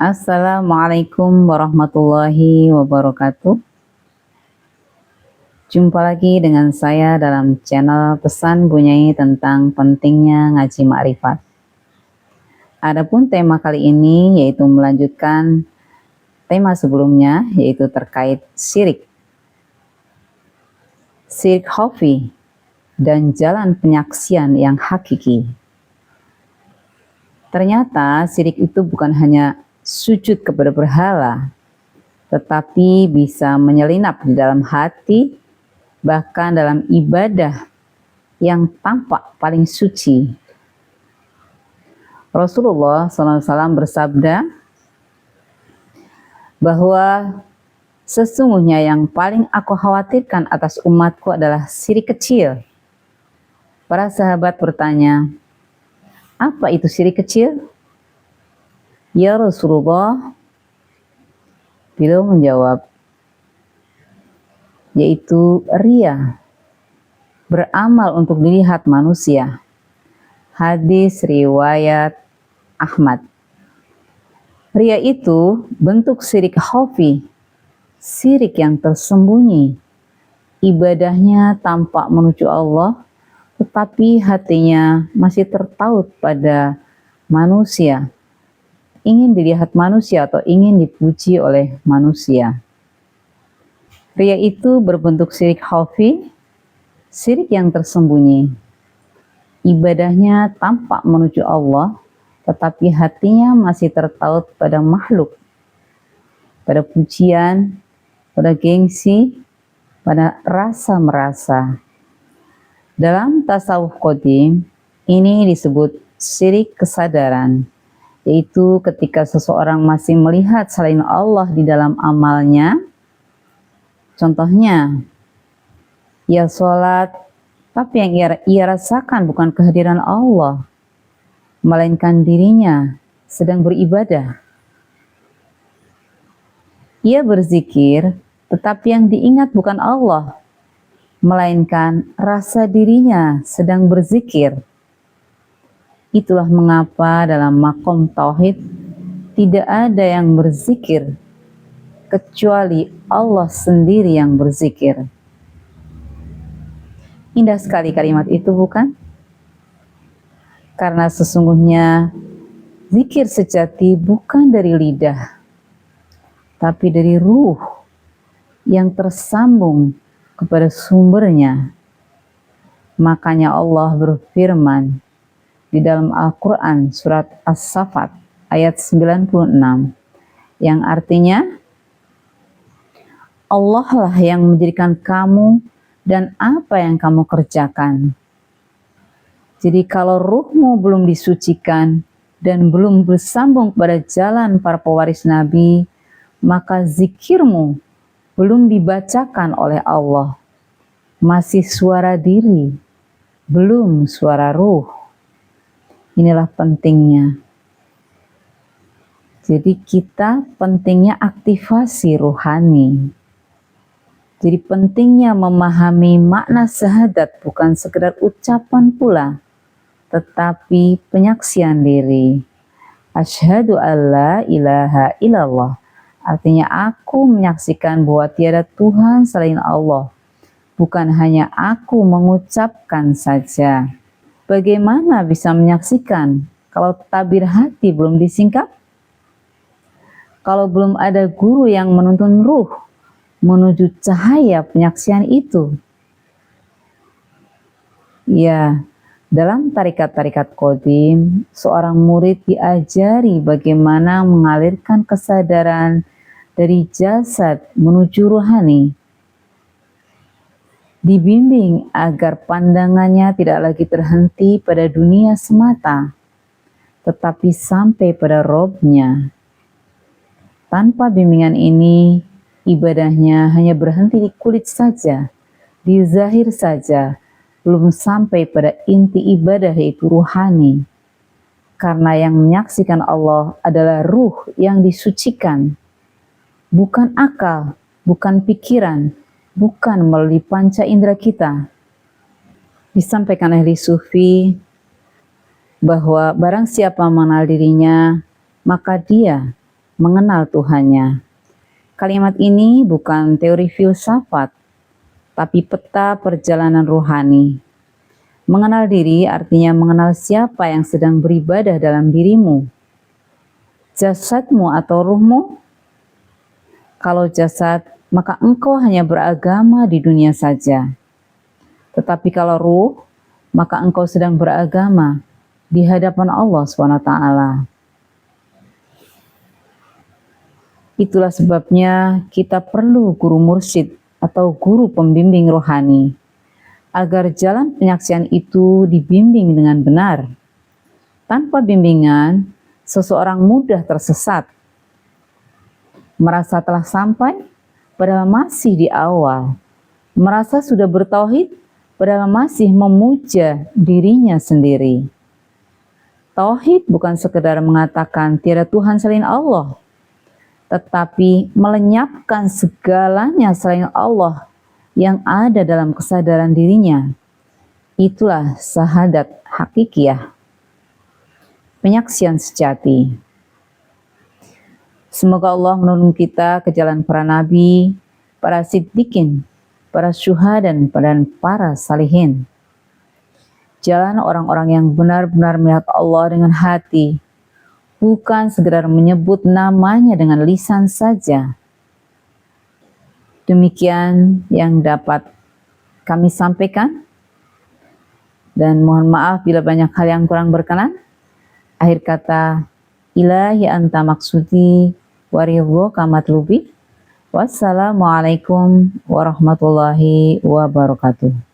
Assalamualaikum warahmatullahi wabarakatuh. Jumpa lagi dengan saya dalam channel Pesan Bunyai tentang pentingnya ngaji makrifat. Adapun tema kali ini yaitu melanjutkan tema sebelumnya, yaitu terkait syirik. Syirik khafi dan jalan penyaksian yang hakiki. Ternyata syirik itu bukan hanya sujud kepada berhala, tetapi bisa menyelinap di dalam hati, bahkan dalam ibadah yang tampak paling suci. Rasulullah SAW bersabda bahwa sesungguhnya yang paling aku khawatirkan atas umatku adalah syirik kecil. Para sahabat bertanya, apa itu syirik kecil? Ya Rasulullah, beliau menjawab, yaitu riya, beramal untuk dilihat manusia. Hadis riwayat Ahmad. Riya itu bentuk syirik khafi, syirik yang tersembunyi. Ibadahnya tampak menuju Allah, tetapi hatinya masih tertaut pada manusia. Ingin dilihat manusia atau ingin dipuji oleh manusia. Riya itu berbentuk syirik khafi, syirik yang tersembunyi. Ibadahnya tampak menuju Allah, tetapi hatinya masih tertaut pada makhluk, pada pujian, pada gengsi, pada rasa merasa. Dalam tasawuf qadim, ini disebut syirik kesadaran, yaitu ketika seseorang masih melihat selain Allah di dalam amalnya. Contohnya, ia sholat, tapi yang ia rasakan bukan kehadiran Allah, melainkan dirinya sedang beribadah. Ia berzikir, tetapi yang diingat bukan Allah, melainkan rasa dirinya sedang berzikir. Itulah mengapa dalam maqam tauhid tidak ada yang berzikir kecuali Allah sendiri yang berzikir. Indah sekali kalimat itu, bukan? Karena sesungguhnya zikir sejati bukan dari lidah, tapi dari ruh yang tersambung kepada sumbernya. Makanya Allah berfirman di dalam Al-Quran surat As-Saffat ayat 96 yang artinya, Allah lah yang menjadikan kamu dan apa yang kamu kerjakan. Jadi kalau ruhmu belum disucikan dan belum bersambung pada jalan para pewaris Nabi, maka zikirmu belum dibacakan oleh Allah. Masih suara diri, belum suara ruh. Inilah pentingnya. Jadi kita pentingnya aktivasi ruhani. Jadi pentingnya memahami makna syahadat bukan sekedar ucapan pula, tetapi penyaksian diri. Asyhadu alla ilaha illallah. Artinya aku menyaksikan bahwa tiada Tuhan selain Allah. Bukan hanya aku mengucapkan saja. Bagaimana bisa menyaksikan kalau tabir hati belum disingkap? Kalau belum ada guru yang menuntun ruh menuju cahaya penyaksian itu. Ya, dalam tarikat-tarikat qadim, seorang murid diajari bagaimana mengalirkan kesadaran dari jasad menuju rohani. Dibimbing agar pandangannya tidak lagi terhenti pada dunia semata, tetapi sampai pada Robnya. Tanpa bimbingan ini, ibadahnya hanya berhenti di kulit saja, di zahir saja, belum sampai pada inti ibadah yaitu ruhani. Karena yang menyaksikan Allah adalah ruh yang disucikan, bukan akal, bukan pikiran, bukan melalui panca indera kita. Disampaikan oleh Sufi bahwa barang siapa mengenal dirinya, maka dia mengenal Tuhannya. Kalimat ini bukan teori filsafat, tapi peta perjalanan rohani. Mengenal diri artinya mengenal siapa yang sedang beribadah dalam dirimu. Jasadmu atau ruhmu? Kalau jasad, maka engkau hanya beragama di dunia saja. Tetapi kalau ruh, maka engkau sedang beragama di hadapan Allah SWT. Itulah sebabnya kita perlu guru mursyid atau guru pembimbing rohani, agar jalan penyaksian itu dibimbing dengan benar. Tanpa bimbingan, seseorang mudah tersesat, merasa telah sampai padahal masih di awal, merasa sudah bertauhid padahal masih memuja dirinya sendiri. Tauhid bukan sekedar mengatakan tiada Tuhan selain Allah, tetapi melenyapkan segalanya selain Allah yang ada dalam kesadaran dirinya. Itulah syahadat hakikiyah, penyaksian sejati. Semoga Allah menolong kita ke jalan para nabi, para siddiqin, para syuhada, dan para salihin. Jalan orang-orang yang benar-benar melihat Allah dengan hati, bukan sekedar menyebut namanya dengan lisan saja. Demikian yang dapat kami sampaikan, dan mohon maaf bila banyak hal yang kurang berkenan. Akhir kata, ilahi anta maksudi waridhoka matlubi. Wassalamualaikum warahmatullahi wabarakatuh.